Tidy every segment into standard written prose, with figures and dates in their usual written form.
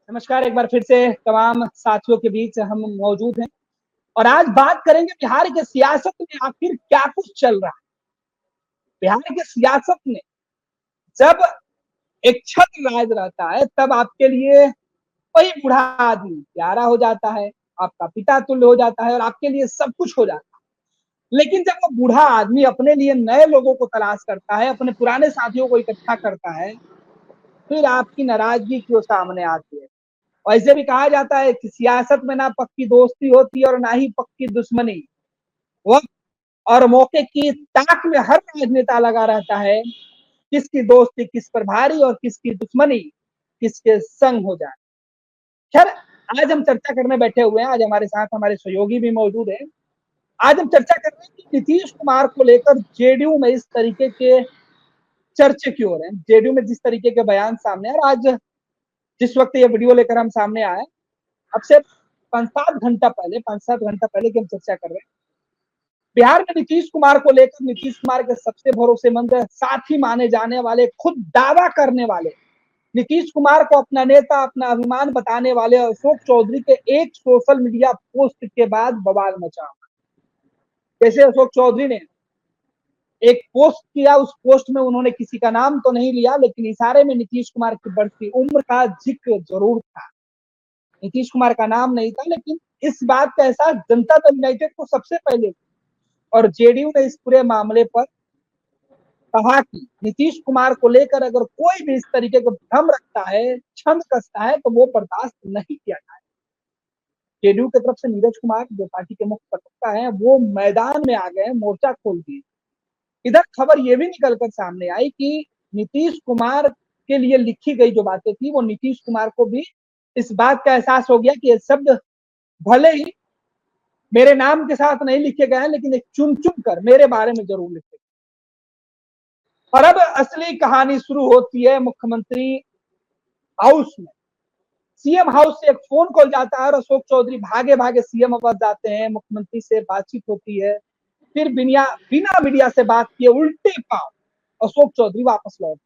नमस्कार, एक बार फिर से तमाम साथियों के बीच हम मौजूद हैं और आज बात करेंगे बिहार की सियासत में आखिर क्या कुछ चल रहा है। बिहार की सियासत में जब एक छत्र राज रहता है तब आपके लिए वही बूढ़ा आदमी प्यारा हो जाता है, आपका पिता तुल्य हो जाता है और आपके लिए सब कुछ हो जाता है। लेकिन जब वो बूढ़ा आदमी अपने लिए नए लोगों को तलाश करता है, अपने पुराने साथियों को इकट्ठा करता है, फिर आपकी नाराजगी क्यों सामने आती है। वैसे भी कहा जाता है कि सियासत में ना पक्की दोस्ती होती और ना ही पक्की दुश्मनी। वक्त और मौके की ताक में हर राजनेता लगा रहता है, किसकी दोस्ती किस पर भारी और किसकी दुश्मनी किसके संग हो जाए। खैर, आज हम चर्चा करने बैठे हुए हैं। आज हमारे साथ हमारे सहयोगी भी मौजूद हैं। आज हम चर्चा कर रहे हैं कि नीतीश कुमार को लेकर जेडीयू में इस तरीके के चर्चे क्यों हो रहे हैं, जेडीयू में जिस तरीके के बयान सामने और आज जिस वक्त ये वीडियो लेकर हम सामने आए, अब से 5-7 घंटा पहले की हम चर्चा कर रहे हैं। बिहार में नीतीश कुमार को लेकर नीतीश कुमार के सबसे भरोसेमंद साथी माने जाने वाले, खुद दावा करने वाले, नीतीश कुमार को अपना नेता अपना अभिमान बताने वाले अशोक चौधरी के एक सोशल मीडिया पोस्ट के बाद बवाल मचा। जैसे अशोक चौधरी ने एक पोस्ट किया, उस पोस्ट में उन्होंने किसी का नाम तो नहीं लिया लेकिन इशारे में नीतीश कुमार की बढ़ती उम्र का जिक्र जरूर था। नीतीश कुमार का नाम नहीं था लेकिन इस बात का एहसास जनता दल यूनाइटेड को सबसे पहले, और जेडीयू ने इस पूरे मामले पर कहा कि नीतीश कुमार को लेकर अगर कोई भी इस तरीके का भ्रम रखता है, छंद कसता है तो वो बर्दाश्त नहीं किया जाए। जेडीयू की तरफ से नीरज कुमार जो पार्टी के मुख्य प्रवक्ता है वो मैदान में आ गए, मोर्चा खोल दिए। इधर खबर ये भी निकलकर सामने आई कि नीतीश कुमार के लिए लिखी गई जो बातें थी वो नीतीश कुमार को भी इस बात का एहसास हो गया कि ये शब्द भले ही मेरे नाम के साथ नहीं लिखे गए हैं लेकिन एक चुन चुन कर मेरे बारे में जरूर लिखे। और अब असली कहानी शुरू होती है मुख्यमंत्री हाउस में। सीएम हाउस से एक फोन कॉल जाता है और अशोक चौधरी भागे भागे सीएम आवास जाते हैं, मुख्यमंत्री से बातचीत होती है। फिर बिना बिना मीडिया से बात किए उल्टे पांव अशोक चौधरी वापस लौट।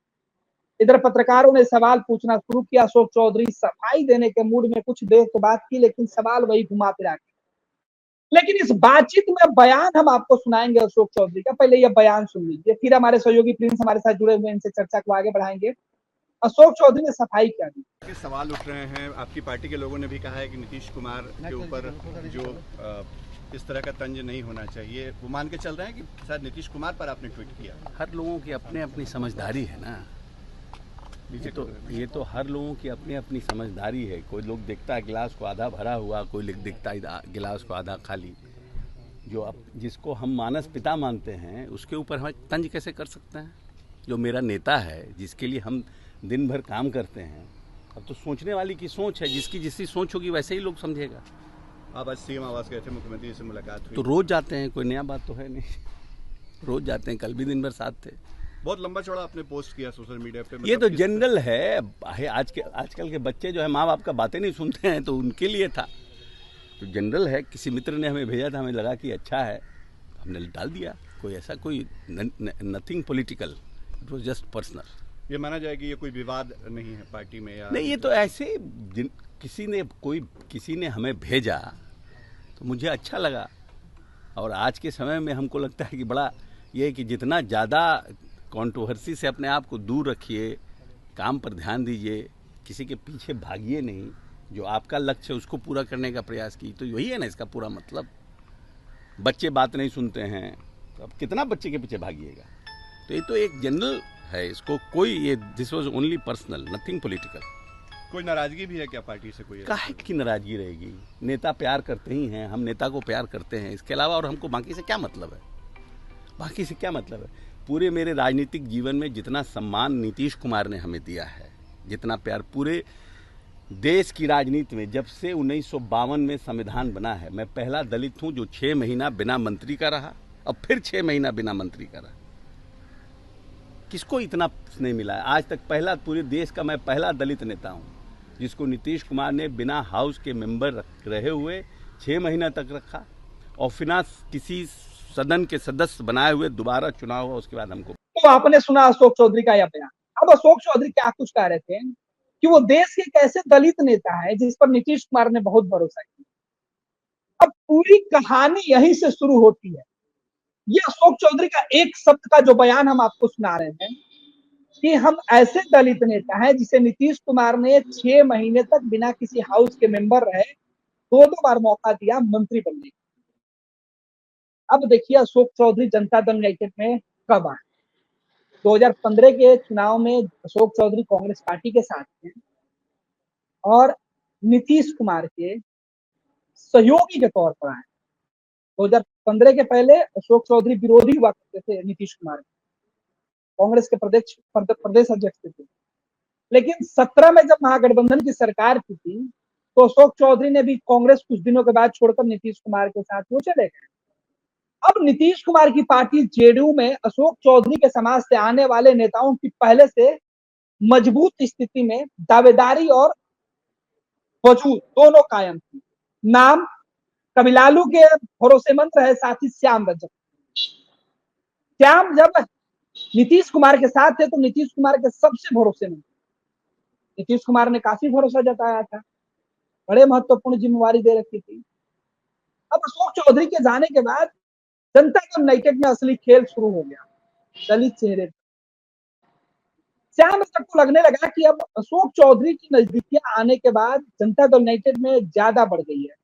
इधर पत्रकारों ने सवाल पूछना शुरू किया। अशोक चौधरी सफाई देने के मूड में कुछ देर तो बात की लेकिन सवाल वही घुमा फिरा के। लेकिन इस बातचीत में बयान हम आपको सुनाएंगे अशोक चौधरी का। पहले यह बयान सुन लीजिए, फिर हमारे सहयोगी प्रिंस हमारे साथ जुड़े हुए इनसे चर्चा को आगे बढ़ाएंगे। अशोक चौधरी ने सफाई क्या दी। सवाल उठ रहे हैं, आपकी पार्टी के लोगों ने भी कहा है कि नीतीश कुमार के ऊपर जो इस तरह का तंज नहीं होना चाहिए, वो मान के चल रहे हैं कि शायद नीतीश कुमार पर आपने ट्वीट किया। हर लोगों की अपने अपनी समझदारी है ना। ये तो हर लोगों की अपनी अपनी समझदारी है। कोई लोग देखता है गिलास को आधा भरा हुआ, कोई लोग देखता है गिलास को आधा खाली। जिसको हम मानस पिता मानते हैं उसके ऊपर हम तंज कैसे कर सकते हैं? जो मेरा नेता है, जिसके लिए हम दिन भर काम करते हैं, अब तो सोचने वाली की सोच है, जिसकी जिसकी सोच होगी वैसे ही लोग समझेगा। आप आज सीएम आवास गए थे, मुख्यमंत्री से मुलाकात हुई? तो रोज जाते हैं, कोई नया बात तो है नहीं। रोज जाते हैं, कल भी दिन भर साथ थे। बहुत लंबा चौड़ा आपने पोस्ट किया सोशल मीडिया पे। ये तो जनरल है। आजकल के बच्चे जो है माँ बाप का बातें नहीं सुनते हैं, तो उनके लिए था। तो जनरल है, किसी मित्र ने हमें भेजा था, हमें लगा कि अच्छा है, हमने डाल दिया। कोई ऐसा कोई nothing political, it was just personal. ये माना जाए कि ये कोई विवाद नहीं है पार्टी में या नहीं? ये तो ऐसे किसी ने हमें भेजा तो मुझे अच्छा लगा। और आज के समय में हमको लगता है कि बड़ा ये है कि जितना ज़्यादा कंट्रोवर्सी से अपने आप को दूर रखिए, काम पर ध्यान दीजिए, किसी के पीछे भागिए नहीं। जो आपका लक्ष्य है उसको पूरा करने का प्रयास कीजिए। तो यही है ना इसका पूरा मतलब। बच्चे बात नहीं सुनते हैं तो अब कितना बच्चे के पीछे भागिएगा? तो ये तो एक जनरल है, इसको कोई ये this was only personal, nothing political. कोई नाराजगी भी है क्या पार्टी से? कोई काहे की नाराजगी रहेगी? नेता प्यार करते ही हैं, हम नेता को प्यार करते हैं। इसके अलावा और हमको बाकी से क्या मतलब है? बाकी से क्या मतलब है? पूरे मेरे राजनीतिक जीवन में जितना सम्मान नीतीश कुमार ने हमें दिया है, जितना प्यार पूरे देश की राजनीति में, जब से 1952 में संविधान बना है, मैं पहला दलित हूं जो 6 महीना बिना मंत्री का रहा और फिर 6 महीना बिना मंत्री का रहा। किसको इतना नहीं मिला है आज तक? पूरे देश का मैं पहला दलित नेता हूं जिसको नीतीश कुमार ने बिना हाउस के मेंबर रहे हुए 6 महीना तक रखा और बिना किसी सदन के सदस्य बनाए हुए दोबारा चुनाव हुआ, उसके बाद हमको। तो आपने सुना अशोक चौधरी का यह बयान। अब अशोक चौधरी क्या कुछ कह रहे थे कि वो देश के एक ऐसे दलित नेता है जिस पर नीतीश कुमार ने बहुत भरोसा किया। अब पूरी कहानी यहीं से शुरू होती है। ये अशोक चौधरी का एक शब्द का जो बयान हम आपको सुना रहे हैं कि हम ऐसे दलित नेता हैं जिसे नीतीश कुमार ने 6 महीने तक बिना किसी हाउस के मेंबर रहे 2-2 बार मौका दिया मंत्री बनने का। अब देखिए अशोक चौधरी जनता दल यूनाइटेड में कब आए। 2015 के चुनाव में अशोक चौधरी कांग्रेस पार्टी के साथ थे और नीतीश कुमार के सहयोगी के तौर पर आए। 2015 के पहले अशोक चौधरी विरोधी हुआ करते थे नीतीश कुमार के, कांग्रेस के प्रदेश अध्यक्ष थे। लेकिन 17 में जब महागठबंधन की सरकार थी तो अशोक चौधरी ने भी कांग्रेस कुछ दिनों के बाद छोड़कर नीतीश कुमार के साथ वो चले गए। अब नीतीश कुमार की पार्टी जेडीयू में अशोक चौधरी के समाज से आने वाले नेताओं की पहले से मजबूत स्थिति में दावेदारी और वजूद दोनों कायम थी। नाम कभी लालू के भरोसेमंद रहे, साथ ही श्याम रजक। श्याम जब नीतीश कुमार के साथ थे तो नीतीश कुमार के सबसे भरोसेमंद, नीतीश कुमार ने काफी भरोसा जताया था, बड़े महत्वपूर्ण जिम्मेवारी दे रखी थी। अब अशोक चौधरी के जाने के बाद जनता दल यूनाइटेड में असली खेल शुरू हो गया दलित चेहरे पर। श्याम रजक को लगने लगा कि अब अशोक चौधरी की नजदीकियां आने के बाद जनता दल यूनाइटेड में ज्यादा बढ़ गई है।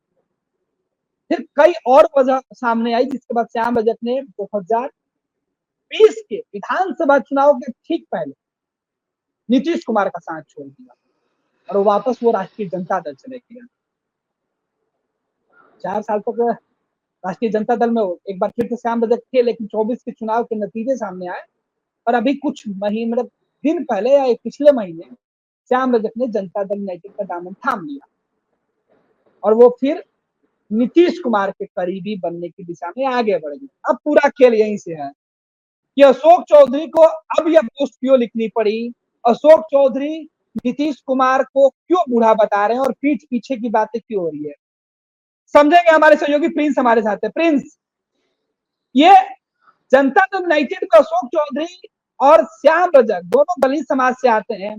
फिर कई और वजह सामने आई जिसके बाद श्याम रजक ने 2020 के विधानसभा चुनाव के ठीक पहले नीतीश कुमार का साथ छोड़ दिया और वापस वो राष्ट्रीय जनता दल चले गया। 4 साल तक राष्ट्रीय जनता दल में एक बार फिर से श्याम रजक थे, लेकिन 24 के चुनाव के नतीजे सामने आए और अभी कुछ महीने मतलब दिन पहले या पिछले महीने श्याम रजक ने जनता दल यूनाइटेड का दामन थाम लिया और वो फिर नीतीश कुमार के करीबी बनने की दिशा में आगे बढ़ गए। अब पूरा खेल यहीं से है कि अशोक चौधरी को अब यह पोस्ट क्यों लिखनी पड़ी, अशोक चौधरी नीतीश कुमार को क्यों बूढ़ा बता रहे हैं और पीठ पीछे की बातें क्यों हो रही है, समझेंगे। हमारे सहयोगी प्रिंस हमारे साथ है। प्रिंस, ये जनता दल यूनाइटेड में अशोक चौधरी और श्याम रजक दोनों दलित समाज से आते हैं,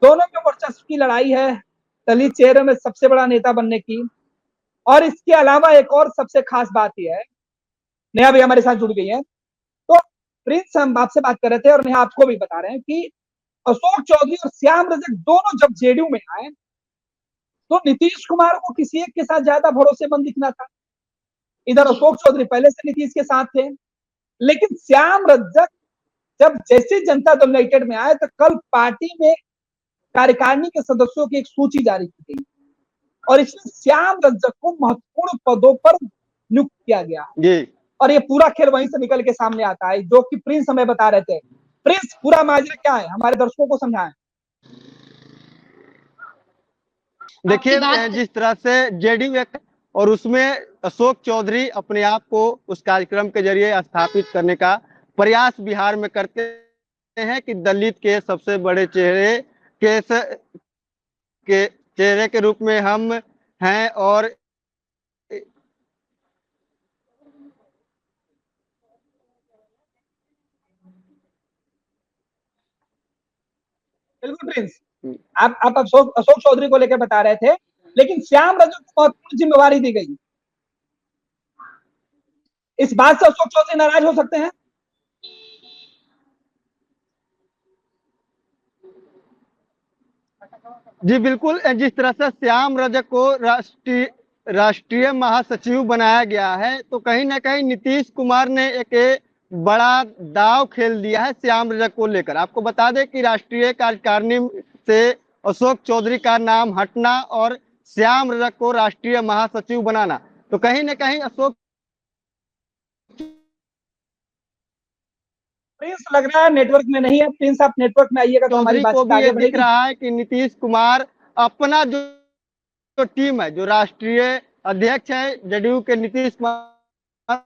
दोनों में वर्चस्व की लड़ाई है दलित चेहरे में सबसे बड़ा नेता बनने की। और इसके अलावा एक और सबसे खास बात यह है, नेहा भी हमारे साथ जुड़ गई है। तो प्रिंस, हम आपसे बात कर रहे थे और नेहा आपको भी बता रहे हैं कि अशोक चौधरी और श्याम रजक दोनों जब जेडीयू में आए तो नीतीश कुमार को किसी एक के साथ ज्यादा भरोसेमंद दिखना था। इधर अशोक चौधरी पहले से नीतीश के साथ थे, लेकिन श्याम रजक जब जैसे जनता दल यूनाइटेड में आए तो कल पार्टी में कार्यकारिणी के सदस्यों की एक सूची जारी की गई और इसमें श्याम रजक को महत्वपूर्ण पदों पर नियुक्त किया गया जी। और ये पूरा खेल वहीं से निकल के सामने आता है जो कि प्रिंस हमें बता रहे थे। प्रिंस, पूरा माजरा क्या है, हमारे दर्शकों को समझाएं। देखिए, जिस तरह से जेडीयू एक और उसमें अशोक चौधरी अपने आप को उस कार्यक्रम के जरिए स्थापित करने का प्रयास बिहार में करते हैं कि दलित के सबसे बड़े चेहरे के चेहरे के रूप में हम हैं। और बिल्कुल प्रिंस, आप अशोक चौधरी को लेकर बता रहे थे, लेकिन श्याम रजक को महत्वपूर्ण जिम्मेवारी दी गई। इस बात से अशोक चौधरी नाराज हो सकते हैं। जी बिल्कुल, जिस तरह से श्याम रजक को राष्ट्रीय महासचिव बनाया गया है तो कहीं ना कहीं नीतीश कुमार ने एक बड़ा दाव खेल दिया है श्याम रजक को लेकर। आपको बता दें कि राष्ट्रीय कार्यकारिणी से अशोक चौधरी का नाम हटना और श्याम रजक को राष्ट्रीय महासचिव बनाना, तो कहीं ना कहीं अशोक प्रिंस लग रहा है नेटवर्क में नहीं है। प्रिंस, आप नेटवर्क में आइएगा तो हमारी चौधरी को बात भी आगे ये दिख बढ़ेगी। रहा है कि नीतीश कुमार अपना जो टीम है, जो राष्ट्रीय अध्यक्ष है जेडीयू के नीतीश कुमार,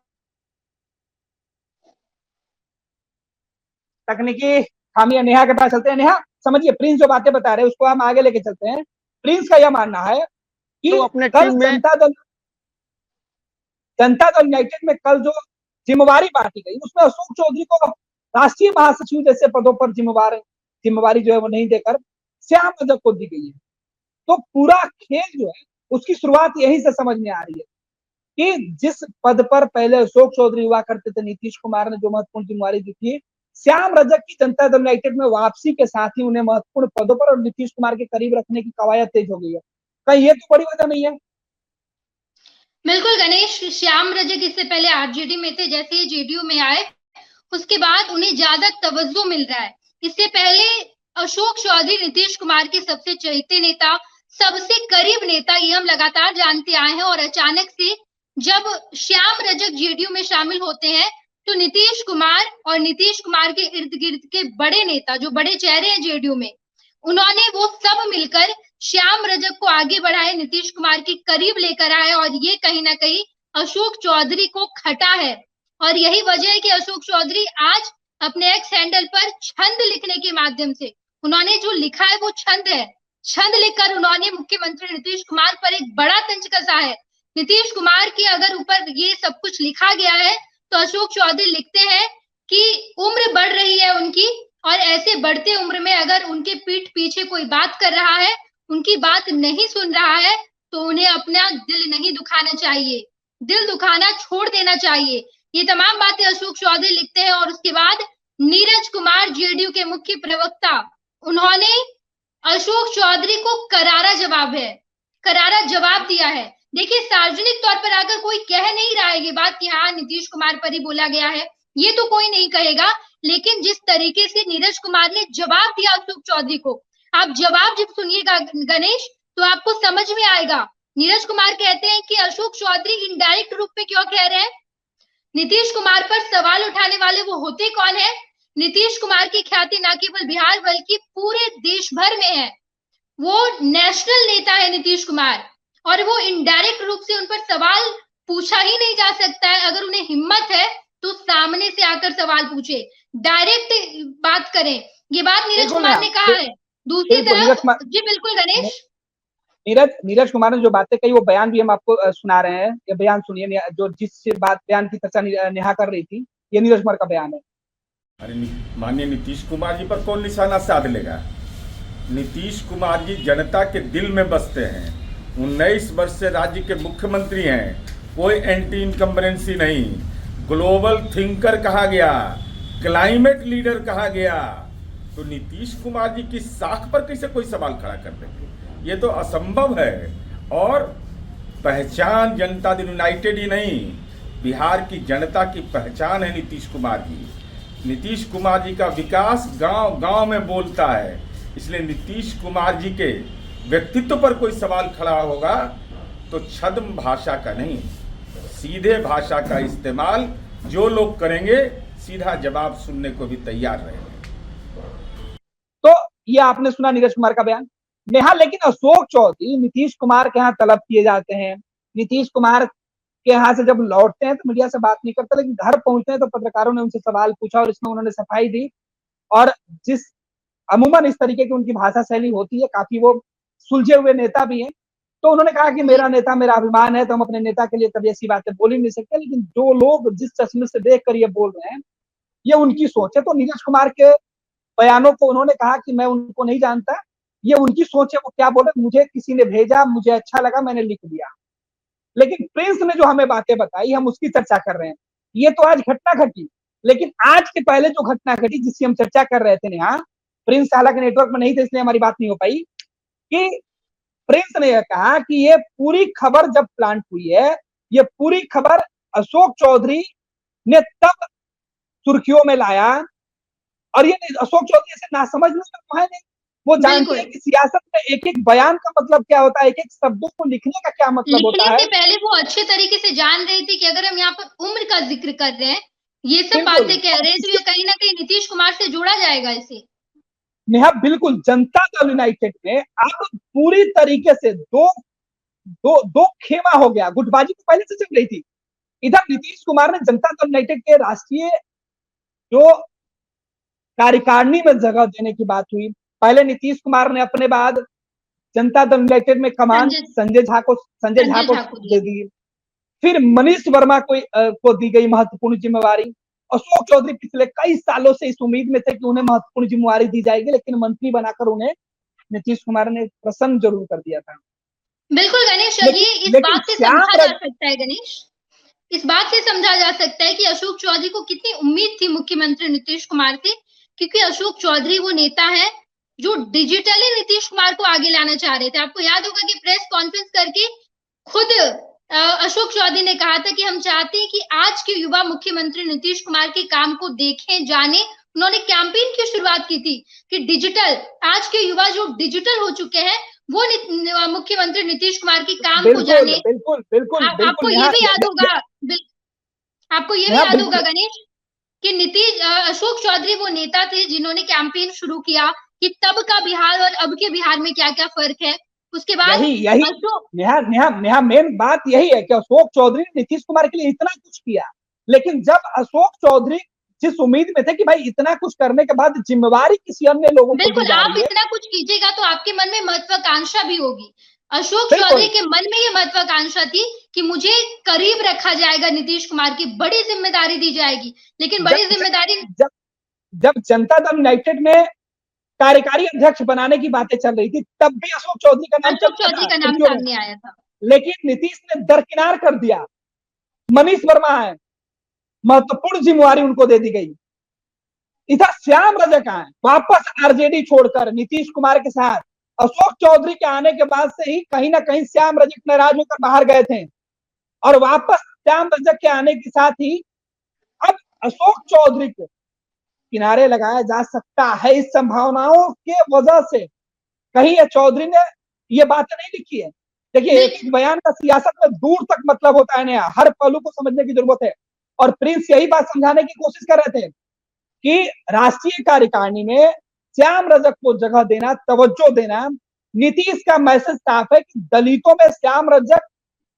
तकनीकी खामियां, नेहा के पास चलते हैं। नेहा, समझिए प्रिंस जो बातें बता रहे हैं उसको हम आगे लेके चलते हैं। प्रिंस का यह मानना है कि तो अपने कल टीम में जनता दल यूनाइटेड में कल जो जिम्मेवारी बांटी गई उसमें अशोक चौधरी को राष्ट्रीय महासचिव जैसे पदों पर जिम्मेवारी जो है वो नहीं देकर श्याम रजक को दी गई है। तो पूरा खेल जो है उसकी शुरुआत यहीं से समझ में आ रही है कि जिस पद पर पहले अशोक चौधरी हुआ करते थे, नीतीश कुमार ने जो महत्वपूर्ण जिम्मेवारी दी थी, श्याम रजक की जनता दल यूनाइटेड में वापसी के साथ ही उन्हें महत्वपूर्ण पदों पर और नीतीश कुमार के करीब रखने की कवायद तेज हो गई है। कहीं ये तो बड़ी वजह नहीं है? बिल्कुल गणेश, श्याम रजक इससे पहले आरजेडी में थे, जैसे ही जेडीयू में आए उसके बाद उन्हें ज्यादा तवज्जो मिल रहा है। इससे पहले अशोक चौधरी नीतीश कुमार के सबसे चहेते नेता, सबसे करीब नेता, ये हम लगातार जानते आए हैं, और अचानक से जब श्याम रजक जेडीयू में शामिल होते हैं तो नीतीश कुमार और नीतीश कुमार के इर्द गिर्द के बड़े नेता, जो बड़े चेहरे हैं जेडीयू में, उन्होंने वो सब मिलकर श्याम रजक को आगे बढ़ाए, नीतीश कुमार के करीब लेकर आए, और ये कहीं ना कहीं अशोक चौधरी को खटा है। और यही वजह है कि अशोक चौधरी आज अपने एक्स हैंडल पर छंद लिखने के माध्यम से, उन्होंने जो लिखा है वो छंद है, छंद लिखकर उन्होंने मुख्यमंत्री नीतीश कुमार पर एक बड़ा तंज कसा है। नीतीश कुमार के अगर ऊपर ये सब कुछ लिखा गया है तो अशोक चौधरी लिखते हैं कि उम्र बढ़ रही है उनकी, और ऐसे बढ़ते उम्र में अगर उनके पीठ पीछे कोई बात कर रहा है, उनकी बात नहीं सुन रहा है, तो उन्हें अपना दिल नहीं दुखाना चाहिए, दिल दुखाना छोड़ देना चाहिए। ये तमाम बातें अशोक चौधरी लिखते हैं। और उसके बाद नीरज कुमार, जेडीयू के मुख्य प्रवक्ता, उन्होंने अशोक चौधरी को करारा जवाब दिया है। देखिए, सार्वजनिक तौर पर अगर कोई कह नहीं रहा है ये बात कि हाँ नीतीश कुमार पर ही बोला गया है, ये तो कोई नहीं कहेगा, लेकिन जिस तरीके से नीरज कुमार ने जवाब दिया अशोक चौधरी को, आप जवाब जब सुनिएगा गणेश तो आपको समझ में आएगा। नीरज कुमार कहते हैं कि अशोक चौधरी इनडायरेक्ट रूप में क्यों कह रहे हैं, नीतीश कुमार पर सवाल उठाने वाले वो होते कौन है? नीतीश कुमार की ख्याति न केवल बिहार बल्कि पूरे देश भर में है, वो नेशनल नेता है नीतीश कुमार, और वो इनडायरेक्ट रूप से उन पर सवाल पूछा ही नहीं जा सकता है। अगर उन्हें हिम्मत है तो सामने से आकर सवाल पूछे, डायरेक्ट बात करें, ये बात नीरज कुमार ने कहा है। दूसरी तरफ जी बिल्कुल गणेश, नीरज कुमार ने जो बातें कही वो बयान भी हम आपको सुना रहे हैं। ये बयान सुनिए, जो जिस बात बयान की चर्चा नेहा कर रही थी, ये नीरज कुमार का बयान है। अरे माननीय नीतीश कुमार जी पर कौन निशाना साध लेगा? नीतीश कुमार जी जनता के दिल में बसते हैं, 19 वर्ष से राज्य के मुख्यमंत्री हैं, कोई एंटी इनकम्बरेंसी नहीं, ग्लोबल थिंकर कहा गया, क्लाइमेट लीडर कहा गया, तो नीतीश कुमार जी की साख पर कैसे कोई सवाल खड़ा कर देंगे? ये तो असंभव है। और पहचान जनता दल यूनाइटेड ही नहीं, बिहार की जनता की पहचान है नीतीश कुमार जी। नीतीश कुमार जी का विकास गांव गांव में बोलता है, इसलिए नीतीश कुमार जी के व्यक्तित्व पर कोई सवाल खड़ा होगा तो छद्म भाषा का नहीं, सीधे भाषा का इस्तेमाल जो लोग करेंगे, सीधा जवाब सुनने को भी तैयार रहेंगे। तो ये आपने सुना नीरज कुमार का बयान नेहा। लेकिन अशोक चौधरी नीतीश कुमार के यहाँ तलब किए जाते हैं, नीतीश कुमार के यहाँ से जब लौटते हैं तो मीडिया से बात नहीं करते, लेकिन घर पहुंचते हैं तो पत्रकारों ने उनसे सवाल पूछा और इसमें उन्होंने सफाई दी। और जिस अमूमन इस तरीके की उनकी भाषा शैली होती है, काफी वो सुलझे हुए नेता भी हैं, तो उन्होंने कहा कि मेरा नेता मेरा अभिमान है, तो हम अपने नेता के लिए कभी ऐसी बातें बोल ही नहीं सकते, लेकिन जो लोग जिस चश्मे से देख कर ये बोल रहे हैं ये उनकी सोच है। तो नीरज कुमार के बयानों को उन्होंने कहा कि मैं उनको नहीं जानता, ये उनकी सोच है, वो क्या बोले, मुझे किसी ने भेजा, मुझे अच्छा लगा, मैंने लिख दिया। लेकिन प्रिंस ने जो हमें बातें बताई, हम उसकी चर्चा कर रहे हैं। ये तो आज घटना घटी, लेकिन आज के पहले जो घटना घटी जिसकी हम चर्चा कर रहे थे नेहा, प्रिंस हालांकि नेटवर्क में नहीं थे इसलिए हमारी बात नहीं हो पाई, कि प्रिंस ने यह कहा कि ये पूरी खबर जब प्लांट हुई है, ये पूरी खबर अशोक चौधरी ने तब सुर्खियों में लाया, और ये अशोक चौधरी ऐसे नासमझ नहीं है, वो जानते हैं कि सियासत में एक एक बयान का मतलब क्या होता है, एक एक शब्दों को लिखने का क्या मतलब होता है। लिखने से पहले वो अच्छे तरीके से जान रही थी कि अगर हम यहाँ पर उम्र का जिक्र कर रहे हैं, ये सब बातें कह रहे हैं, तो ये कहीं ना कहीं नीतीश कुमार से जोड़ा जाएगा इसे। नेहा बिल्कुल, जनता दल यूनाइटेड में अब पूरी तरीके से दो खेमा हो गया। गुटबाजी तो पहले से चल रही थी। इधर नीतीश कुमार ने जनता दल यूनाइटेड के राष्ट्रीय जो कार्यकारिणी में जगह देने की बात हुई, पहले नीतीश कुमार ने अपने बाद जनता दल यूनाइटेड में कमान संजय झा को दे दी, फिर मनीष वर्मा को दी गई महत्वपूर्ण जिम्मेवारी। अशोक चौधरी पिछले कई सालों से इस उम्मीद में थे कि उन्हें महत्वपूर्ण जिम्मेवारी दी जाएगी, लेकिन मंत्री बनाकर उन्हें नीतीश कुमार ने प्रसन्न जरूर कर दिया था। बिल्कुल गणेश, लेकिन- ये इस लेकिन बात से श्याम समझा जा रज- सकता है गणेश, इस बात से समझा जा सकता है कि अशोक चौधरी को कितनी उम्मीद थी मुख्यमंत्री नीतीश कुमार से, क्योंकि अशोक चौधरी वो नेता है जो डिजिटली नीतीश कुमार को आगे लाना चाह रहे थे। आपको याद होगा कि प्रेस कॉन्फ्रेंस करके खुद अशोक चौधरी ने कहा था कि हम चाहते हैं कि आज के युवा मुख्यमंत्री नीतीश कुमार के काम को देखें, जाने। उन्होंने कैंपेन की शुरुआत की थी कि डिजिटल, आज के युवा जो डिजिटल हो चुके हैं वो मुख्यमंत्री नीतीश कुमार के काम को बिल्कुल जाने। बिल्कुल बिल्कुल आपको बिल्कुल ये भी याद होगा, आपको ये भी याद होगा गणेश कि अशोक चौधरी वो नेता थे जिन्होंने कैंपेन शुरू किया कि तब का बिहार और अब के बिहार में क्या क्या फर्क है। उसके बाद यही नेहा मेन बात यही है कि अशोक चौधरी ने नीतीश कुमार के लिए इतना कुछ किया, लेकिन जब अशोक चौधरी जिस उम्मीद में थे कि भाई इतना कुछ करने के बाद जिम्मेवारी किसी अन्य लोगों को बिल्कुल, दी जा आप रही है। इतना कुछ कीजिएगा तो आपके मन में महत्वाकांक्षा भी होगी। अशोक चौधरी के मन में ये महत्वाकांक्षा थी कि मुझे करीब रखा जाएगा नीतीश कुमार की, बड़ी जिम्मेदारी दी जाएगी। लेकिन बड़ी जिम्मेदारी जब जनता दल यूनाइटेड में कार्यकारी अध्यक्ष बनाने की बातें चल रही थी, तब भी अशोक चौधरी का नाम सामने आया था, लेकिन नीतीश ने दरकिनार कर दिया। मनीष वर्मा है, महत्वपूर्ण जिम्मेवारी उनको दे दी गई। इधर श्याम रजक आए वापस आरजेडी छोड़कर नीतीश कुमार के साथ। अशोक चौधरी के आने के बाद से ही कहीं ना कहीं श्याम रजक नाराज होकर बाहर गए थे, और वापस श्याम रजक के आने के साथ ही अब अशोक चौधरी को किनारे लगाया जा सकता है। इस संभावनाओं के वजह से कहीं चौधरी ने ये बातें नहीं लिखी है। देखिए, एक बयान का सियासत में दूर तक मतलब होता है नया, हर पहलू को समझने की जरूरत है। और प्रिंस यही बात समझाने की कोशिश कर रहे थे कि राष्ट्रीय कार्यकारिणी में श्याम रजक को जगह देना, तवज्जो देना। नीतीश का मैसेज साफ है कि दलितों में श्याम रजक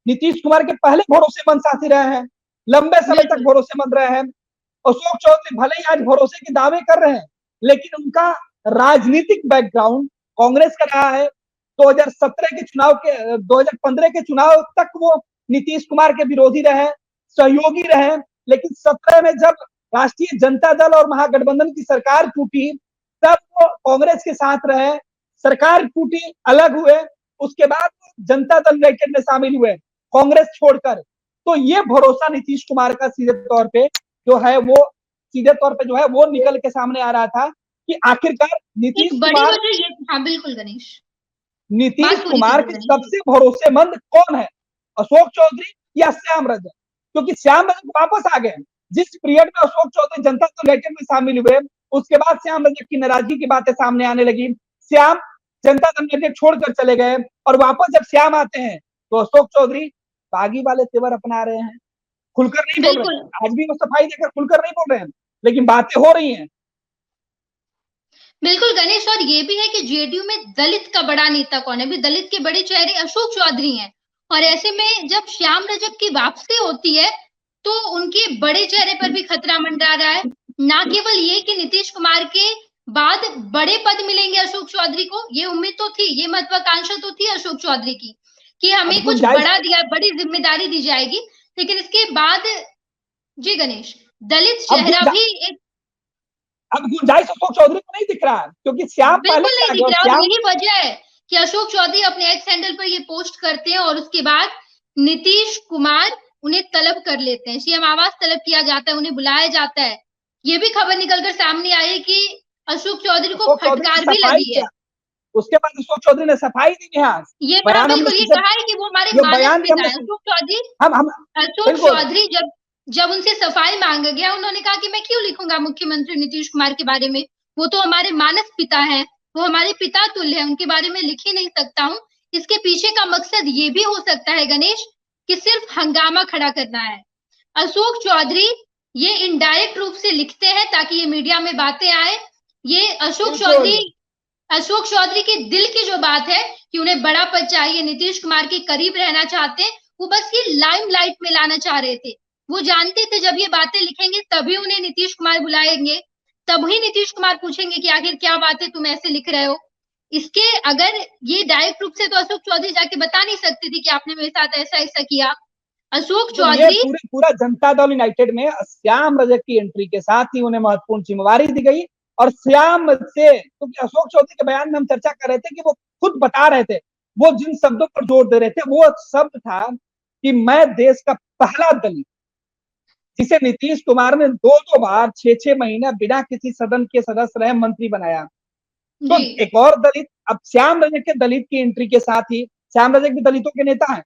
नीतीश कुमार के पहले भरोसेमंद साथी रहे हैं, लंबे समय तक भरोसेमंद रहे हैं। अशोक चौधरी भले ही आज भरोसे के दावे कर रहे हैं, लेकिन उनका राजनीतिक बैकग्राउंड कांग्रेस का रहा है। 2015 के चुनाव तक वो नीतीश कुमार के विरोधी रहे, सहयोगी रहे। लेकिन 17 में जब राष्ट्रीय जनता दल और महागठबंधन की सरकार टूटी, तब वो कांग्रेस के साथ रहे। सरकार टूटी, अलग हुए, उसके बाद जनता दल यूनाइटेड में शामिल हुए कांग्रेस छोड़कर। तो ये भरोसा नीतीश कुमार का सीधे तौर पे जो है वो निकल के सामने आ रहा था कि आखिरकार नीतीश कुमार, हाँ बिल्कुल गणेश, नीतीश कुमार के सबसे भरोसेमंद कौन है, अशोक चौधरी या श्याम रजक? क्योंकि श्याम रजक वापस आ गए। जिस पीरियड में अशोक चौधरी जनता दल यूनाइटेड में शामिल हुए, उसके बाद श्याम रजक की नाराजगी की बातें सामने आने लगी। श्याम जनता दल यूनाइटेड छोड़कर चले गए, और वापस जब श्याम आते हैं तो अशोक चौधरी बागी वाले तेवर अपना रहे हैं, खुलकर नहीं बोल रहे हैं। आज भी वो सफाई देकर खुलकर नहीं बोल रहे हैं, लेकिन बातें हो रही हैं। बिल्कुल गणेश, और ये भी है कि जेडीयू में दलित का बड़ा नेता कौन है? अभी दलित के बड़े चेहरे अशोक चौधरी हैं, और ऐसे में जब श्याम रजक की वापसी होती है तो उनके बड़े चेहरे पर भी खतरा मंडरा रहा है। ना केवल ये कि नीतीश कुमार के बाद बड़े पद मिलेंगे अशोक चौधरी को, ये उम्मीद तो थी, ये महत्वाकांक्षा तो थी अशोक चौधरी की कि हमें कुछ बड़ी जिम्मेदारी दी जाएगी। लेकिन इसके बाद जी गणेश, दलित चेहरा भी एक अब गुंजाइश अशोक चौधरी को नहीं दिख रहा है, क्योंकि श्याम बिल्कुल नहीं दिख रहा। और यही वजह है कि अशोक चौधरी अपने एक्स हैंडल पर ये पोस्ट करते हैं, और उसके बाद नीतीश कुमार उन्हें तलब कर लेते हैं, सीएम आवास तलब किया जाता है, उन्हें बुलाया जाता है। ये भी खबर निकलकर सामने आई है कि अशोक चौधरी को फटकार भी लगी है। उसके बाद अशोक चौधरी ने सफाई दी है, ये बिल्कुल ये कहा है कि वो हमारे मानस पिता है। अशोक चौधरी जब उनसे सफाई मांगा गया, उन्होंने कहा कि मैं क्यों लिखूंगा मुख्यमंत्री नीतीश कुमार के बारे में, वो तो हमारे मानस पिता है, वो हमारे पिता तुल्य है, उनके बारे में लिख ही नहीं सकता हूँ। इसके पीछे का मकसद ये भी हो सकता है गणेश कि सिर्फ हंगामा खड़ा करना है। अशोक चौधरी ये इनडायरेक्ट रूप से लिखते हैं ताकि ये मीडिया में बातें आए। ये अशोक चौधरी के दिल की जो बात है कि उन्हें बड़ा पद चाहिए, नीतीश कुमार के करीब रहना चाहते हैं, वो बस ये लाइमलाइट में लाना चाह रहे थे। वो जानते थे जब ये बातें लिखेंगे तभी उन्हें नीतीश कुमार बुलाएंगे, तभी नीतीश कुमार पूछेंगे कि आखिर क्या बातें तुम ऐसे लिख रहे हो। इसके अगर ये डायरेक्ट रूप से तो अशोक चौधरी जाके बता नहीं सकते थे कि आपने मेरे साथ ऐसा ऐसा किया। अशोक चौधरी पूरा जनता दल यूनाइटेड में श्याम रजक की एंट्री के साथ ही उन्हें महत्वपूर्ण जिम्मेवारी दी गई, और श्याम से, क्योंकि अशोक चौधरी के बयान में हम चर्चा कर रहे थे कि वो खुद बता रहे थे, वो जिन शब्दों पर जोर दे रहे थे वो शब्द था कि मैं देश का पहला दलित, जिसे नीतीश कुमार ने 2-2 बार 6-6 महीना बिना किसी सदन के सदस्य रहे मंत्री बनाया। तो एक और दलित, अब श्याम रजक के दलित की एंट्री के साथ ही, श्याम रजक भी दलितों के नेता हैं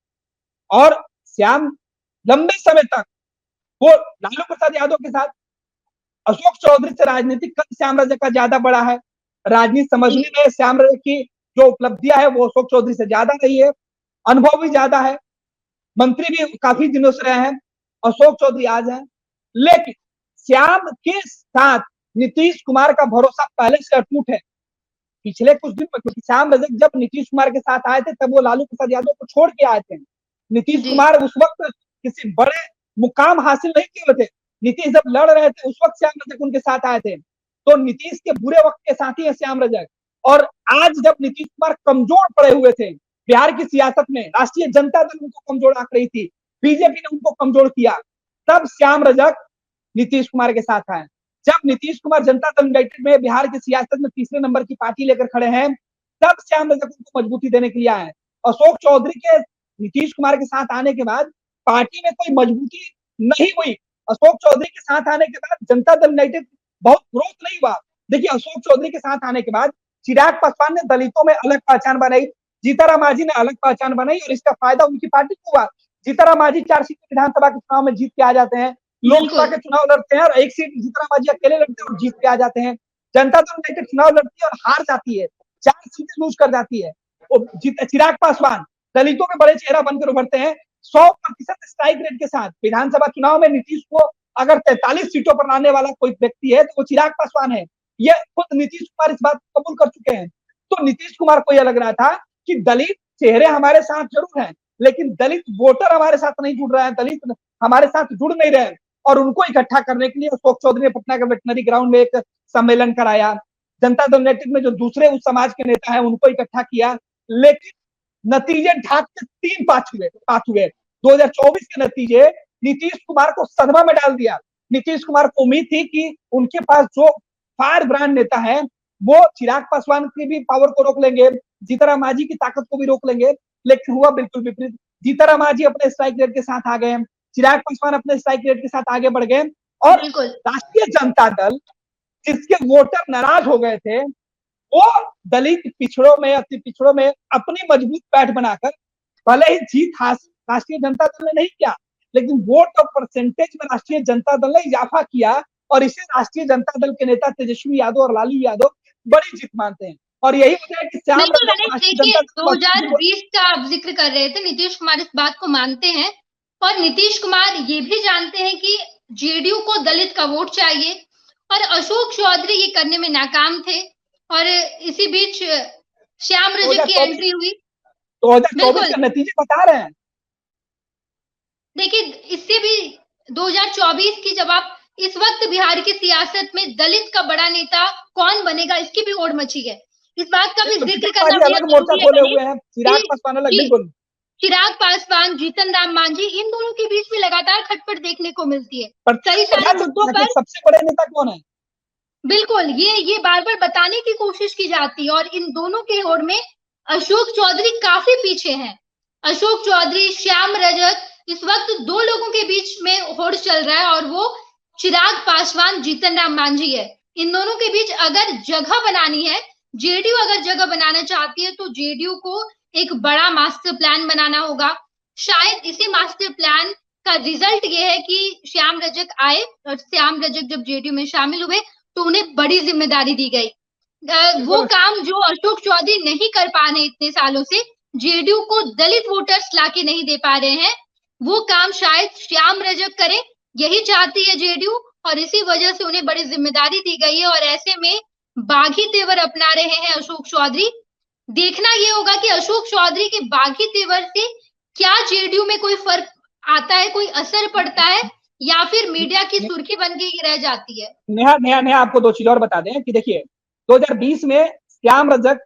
और श्याम लंबे समय तक वो लालू प्रसाद यादव के साथ, अशोक चौधरी से राजनीतिक कद श्याम रजक का ज्यादा बड़ा है। राजनीति समझने में श्याम रजक की जो उपलब्धियां है वो अशोक चौधरी से ज्यादा रही है, अनुभव भी ज्यादा है, मंत्री भी काफी दिनों से रहे हैं, अशोक चौधरी आज हैं। लेकिन श्याम के साथ नीतीश कुमार का भरोसा पहले से अटूट है। पिछले कुछ दिन में, क्योंकि श्याम रजक जब नीतीश कुमार के साथ आए थे तब वो लालू प्रसाद यादव को छोड़ के आए थे। नीतीश कुमार उस वक्त किसी बड़े मुकाम हासिल नहीं किए थे, नीतीश जब लड़ रहे थे उस वक्त श्याम रजक उनके साथ आए थे। तो नीतीश के बुरे वक्त के साथी है श्याम रजक। और आज जब नीतीश कुमार कमजोर पड़े हुए थे बिहार की सियासत में, राष्ट्रीय जनता दल उनको कमजोर आंक रही थी, बीजेपी ने उनको कमजोर किया, तब श्याम रजक नीतीश कुमार के साथ आए। जब नीतीश कुमार जनता दल यूनाइटेड में बिहार की सियासत में तीसरे नंबर की पार्टी लेकर खड़े हैं, तब श्याम रजक उनको मजबूती देने के लिए आए। अशोक चौधरी के नीतीश कुमार के साथ आने के बाद पार्टी में कोई मजबूती नहीं हुई। अशोक चौधरी के साथ आने के बाद जनता दल यूनाइटेड बहुत ग्रोथ नहीं हुआ। देखिए, अशोक चौधरी के साथ आने के बाद चिराग पासवान ने दलितों में अलग पहचान बनाई, जीतनराम मांझी ने अलग पहचान बनाई और इसका फायदा उनकी पार्टी को हुआ। जीतनराम मांझी 4 सीट विधानसभा के चुनाव में जीत के आ जाते हैं, लोकसभा के चुनाव लड़ते हैं और 1 सीट जीतनराम मांझी अकेले लड़ते हैं और जीत के आ जाते हैं। जनता दल यूनाइटेड चुनाव लड़ती है और हार जाती है, 4 सीटें लूज कर जाती है। चिराग पासवान दलितों के बड़े चेहरा बनकर उभरते हैं, 100% स्ट्राइक रेट के साथ। विधानसभा चुनाव में नीतीश को अगर 43 सीटों पर लाने वाला कोई व्यक्ति है तो वो चिराग पासवान है। ये खुद नीतीश कुमार इस बात को कबूल कर चुके हैं। तो नीतीश कुमार को यह लग रहा था कि दलित चेहरे हमारे साथ जरूर हैं, लेकिन दलित वोटर हमारे साथ नहीं जुड़ रहे हैं, दलित हमारे साथ जुड़ नहीं रहे हैं। और उनको इकट्ठा करने के लिए अशोक चौधरी ने पटना के वेटनरी ग्राउंड में एक सम्मेलन कराया। जनता दल यूनाइटेड में जो दूसरे उस समाज के नेता हैं उनको इकट्ठा किया, लेकिन नतीजे ढाक के 3 पाँच हुए। 2024 के नतीजे नीतीश कुमार को सदमा में डाल दिया। नीतीश कुमार को उम्मीद थी कि उनके पास जो फायर ब्रांड नेता है वो चिराग पासवान की भी पावर को रोक लेंगे, जीतनराम मांझी की ताकत को भी रोक लेंगे, लेकिन हुआ बिल्कुल विपरीत। जीतनराम मांझी अपने स्ट्राइक रेट के साथ आ गए, चिराग पासवान अपने स्ट्राइक रेट के साथ आगे बढ़ गए और राष्ट्रीय जनता दल जिसके वोटर नाराज हो गए थे वो दलित पिछड़ों में, अति पिछड़ों में अपनी मजबूत पैठ बनाकर भले ही जीत हासिल राष्ट्रीय जनता दल ने नहीं किया, लेकिन वोट और परसेंटेज में राष्ट्रीय जनता दल ने इजाफा किया और इसे राष्ट्रीय जनता दल के नेता तेजस्वी यादव और लालू यादव बड़ी जीत मानते हैं। और यही वजह है कि श्याम देखिए 2020 का आप जिक्र कर रहे थे, नीतीश कुमार इस बात को मानते हैं और नीतीश कुमार ये भी जानते हैं कि जेडीयू को दलित का वोट चाहिए और अशोक चौधरी ये करने में नाकाम थे। और इसी बीच श्याम रजक की एंट्री हुई। 2024 के नतीजे बता रहे हैं। देखिए, इससे भी 2024 की जब आप इस वक्त बिहार की सियासत में दलित का बड़ा नेता कौन बनेगा इसकी भी होड़ मची है। इस बात का भी जिक्र करना चिराग पासवान, जीतनराम मांझी, इन दोनों के बीच में लगातार खटपट देखने को मिलती है। कई सारे मुद्दों पर सबसे बड़े नेता कौन है? बिल्कुल, ये बार बार बताने की कोशिश की जाती है और इन दोनों के होड़ में अशोक चौधरी काफी पीछे हैं। अशोक चौधरी, श्याम रजक, इस वक्त 2 लोगों के बीच में होड़ चल रहा है और वो चिराग पासवान, जीतनराम मांझी है। इन दोनों के बीच अगर जगह बनानी है, जेडीयू अगर जगह बनाना चाहती है तो जेडीयू को एक बड़ा मास्टर प्लान बनाना होगा। शायद इसी मास्टर प्लान का रिजल्ट ये है कि श्याम रजक आए और श्याम रजक जब जेडीयू में शामिल हुए तो उन्हें बड़ी जिम्मेदारी दी गई। वो काम जो अशोक चौधरी नहीं कर पा रहे इतने सालों से, जेडीयू को दलित वोटर्स लाके नहीं दे पा रहे हैं, वो काम शायद श्याम रजक करें, यही चाहती है जेडीयू और इसी वजह से उन्हें बड़ी जिम्मेदारी दी गई है। और ऐसे में बागी तेवर अपना रहे हैं अशोक चौधरी। देखना ये होगा कि अशोक चौधरी के बागी तेवर से क्या जेडीयू में कोई फर्क आता है, कोई असर पड़ता है या फिर मीडिया की सुर्खी बन के ही रह जाती है। नेहा आपको 2 चीज और बता दें कि देखिए 2020 में श्याम रजक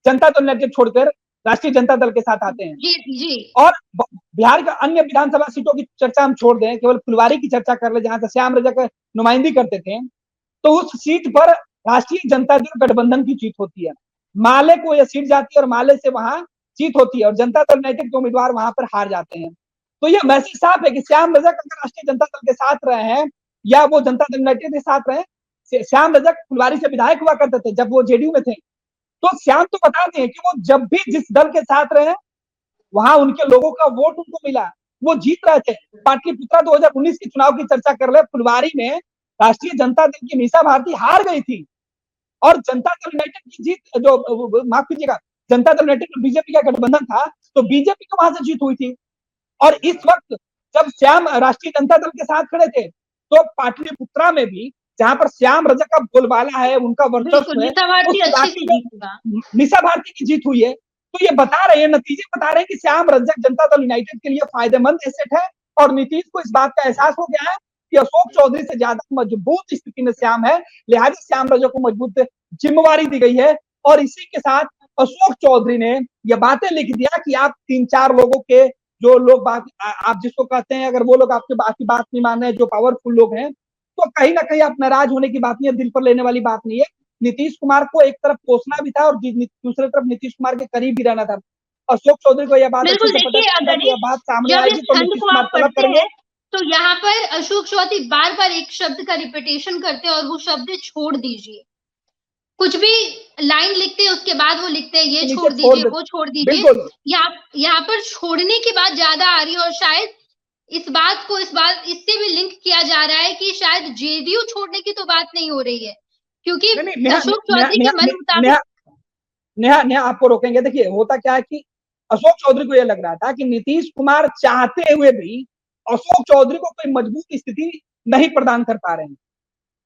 जनता दल यूनाइटेड छोड़कर राष्ट्रीय जनता दल के साथ आते हैं। जी। और बिहार के अन्य विधानसभा सीटों की चर्चा हम छोड़ दें, केवल फुलवारी की चर्चा कर ले जहां से श्याम रजक नुमाइंदगी करते थे, तो उस सीट पर राष्ट्रीय जनता दल गठबंधन की जीत होती है, माले को यह सीट जाती है और माले से वहां जीत होती है और जनता दल यूनाइटेड के उम्मीदवार वहां पर हार जाते हैं। तो यह मैसेज साफ है कि श्याम रजक अगर राष्ट्रीय जनता दल के साथ रहे हैं या वो जनता दल यूनाइटेड के साथ रहे, श्याम रजक फुलवारी से विधायक हुआ करते थे जब वो जेडीयू में थे, तो श्याम तो बताते हैं कि वो जब भी जिस दल के साथ रहे वहां उनके लोगों का वोट उनको मिला, वो जीत रहे थे। पाटलिपुत्रा 2019 के चुनाव की चर्चा कर ले, फुलवारी में राष्ट्रीय जनता दल की मीसा भारती हार गई थी और जनता दल यूनाइटेड की जीत, जो माफ कीजिएगा, जनता दल यूनाइटेड और बीजेपी का गठबंधन था, तो बीजेपी को वहां से जीत हुई थी। और इस वक्त जब श्याम राष्ट्रीय जनता दल के साथ खड़े थे, तो पाटलिपुत्रा में भी जहां पर श्याम रजक का बोलबाला है, उनका वर्चस्व है, मीसा भारती की जीत हुई है। तो ये बता रहे हैं, नतीजे बता रहे हैं कि श्याम रजक जनता दल यूनाइटेड के लिए फायदेमंद एसेट है और नीतीश को इस बात का एहसास हो गया है कि अशोक चौधरी से ज्यादा मजबूत स्थिति में श्याम है, लिहाजा श्याम रजक को मजबूत जिम्मेवारी दी गई है। और इसी के साथ अशोक चौधरी ने यह बातें लिख दिया कि आप 3-4 लोगों के, जो लोग आप जिसको कहते हैं, अगर वो लोग आपके बाकी बात नहीं मान रहे, जो पावरफुल लोग हैं, तो कहीं ना कहीं आप नाराज होने की बात नहीं है, दिल पर लेने वाली बात नहीं है। नीतीश कुमार को एक तरफ कोसना भी था और दूसरी तरफ नीतीश कुमार के करीब भी रहना था। अशोक चौधरी को यह बात अच्छे से पता था कि यह बात सामने आएगी तो नीतीश कुमार तलब करेंगे। तो यहाँ पर अशोक चौधरी बार बार एक शब्द का रिपीटेशन करते हैं और वो शब्द छोड़ दीजिए। कुछ भी लाइन लिखते हैं उसके बाद वो लिखते हैं ये छोड़ दीजिए, वो छोड़ दीजिए। यहाँ पर छोड़ने की बात ज्यादा आ रही है और शायद इससे भी लिंक किया जा रहा है कि शायद जेडीयू छोड़ने की तो बात नहीं हो रही है, क्योंकि अशोक चौधरी के मन मुताबिक। नेहा आपको रोकेंगे। देखिए होता क्या है कि अशोक चौधरी को यह लग रहा था कि नीतीश कुमार चाहते हुए भी अशोक चौधरी को कोई मजबूत स्थिति नहीं प्रदान कर पा रहे हैं,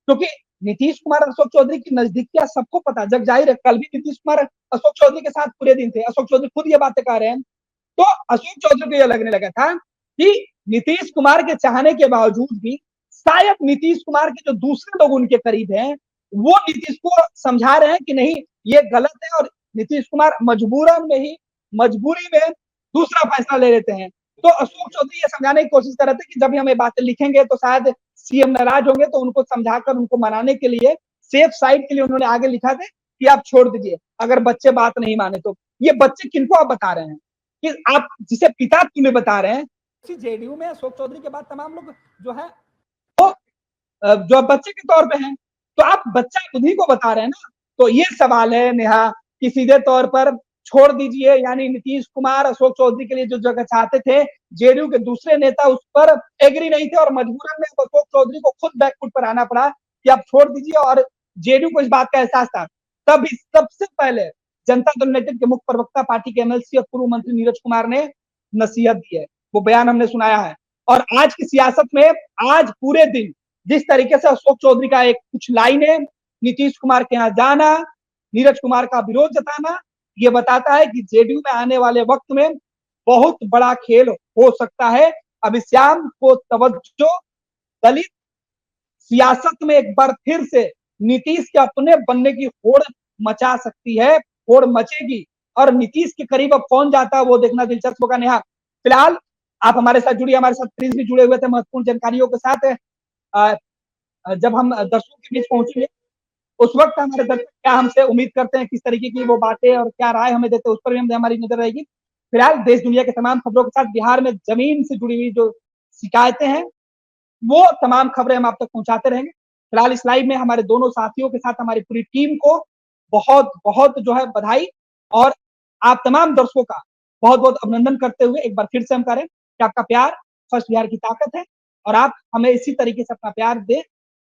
क्योंकि नीतीश कुमार अशोक चौधरी की नजदीकियां सबको पता, जग जाहिर है। कल भी नीतीश कुमार अशोक चौधरी के साथ पूरे दिन थे, अशोक चौधरी खुद ये बातें कह रहे हैं। तो अशोक चौधरी को यह लगने लगा था कि नीतीश कुमार के चाहने के बावजूद भी शायद नीतीश कुमार के जो दूसरे लोग उनके करीब हैं वो नीतीश को समझा रहे हैं कि नहीं ये गलत है, और नीतीश कुमार मजबूरी में दूसरा फैसला ले लेते हैं। तो अशोक चौधरी ये समझाने की कोशिश कर रहे थे कि जब भी हम ये बातें लिखेंगे तो शायद सीएम नाराज होंगे, तो उनको समझाकर उनको मनाने के लिए, सेफ साइड के लिए उन्होंने आगे लिखा था कि आप छोड़ दीजिए अगर बच्चे बात नहीं माने तो। ये बच्चे किनको आप बता रहे हैं कि आप जिसे पिता तुम्हें बता रहे हैं, जेडीयू में अशोक चौधरी के बाद तमाम लोग जो है वो जो बच्चे के तौर पे हैं, तो आप बच्चा बुद्धि को बता रहे हैं ना। तो ये सवाल है नेहा कि सीधे तौर पर छोड़ दीजिए, यानी नीतीश कुमार अशोक चौधरी के लिए जो जगह चाहते थे, जेडीयू के दूसरे नेता उस पर एग्री नहीं थे और मजबूरन में अशोक चौधरी को खुद बैकफुट पर आना पड़ा कि आप छोड़ दीजिए। और जेडीयू को इस बात का एहसास था। तब सबसे पहले जनता दल यूनाइटेड के मुख्य प्रवक्ता, पार्टी के एमएलसी और पूर्व मंत्री नीरज कुमार ने नसीहत दी है, वो बयान हमने सुनाया है। और आज की सियासत में आज पूरे दिन जिस तरीके से अशोक चौधरी का एक कुछ लाइनें, नीतीश कुमार के यहाँ जाना, नीरज कुमार का विरोध जताना, ये बताता है कि जेडीयू में आने वाले वक्त में बहुत बड़ा खेल हो सकता है। अभी श्याम को तवज्जो दलित सियासत में एक बार फिर से नीतीश के अपने बनने की होड़ मचा सकती है, होड़ मचेगी। और नीतीश के करीब अब कौन जाता है वो देखना दिलचस्प होगा। नेहा, फिलहाल आप हमारे साथ जुड़िए, हमारे साथ प्रिंस भी जुड़े हुए थे महत्वपूर्ण जानकारियों के साथ। जब हम दर्शकों के बीच पहुंचे उस वक्त हमारे दर्शक क्या हमसे उम्मीद करते हैं, किस तरीके की वो बातें और क्या राय हमें देते हैं, उस पर भी हमारी नजर रहेगी। फिलहाल देश दुनिया के तमाम खबरों के साथ बिहार में जमीन से जुड़ी हुई जो शिकायतें हैं वो तमाम खबरें हम आप तक पहुंचाते रहेंगे। फिलहाल इस लाइव में हमारे दोनों साथियों के साथ हमारी पूरी टीम को बहुत बहुत जो है बधाई, और आप तमाम दर्शकों का बहुत बहुत अभिनंदन करते हुए एक बार फिर से हम करें कि आपका प्यार फर्स्ट बिहार की ताकत है और आप हमें इसी तरीके से अपना प्यार दें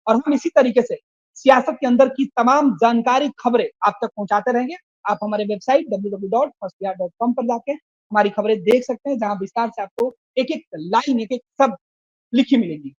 और हम इसी तरीके से सियासत के अंदर की तमाम जानकारी, खबरें आप तक पहुंचाते रहेंगे। आप हमारे वेबसाइट www.firstbihar.com पर जाके हमारी खबरें देख सकते हैं, जहां विस्तार से आपको एक एक लाइन, एक एक शब्द लिखी मिलेगी।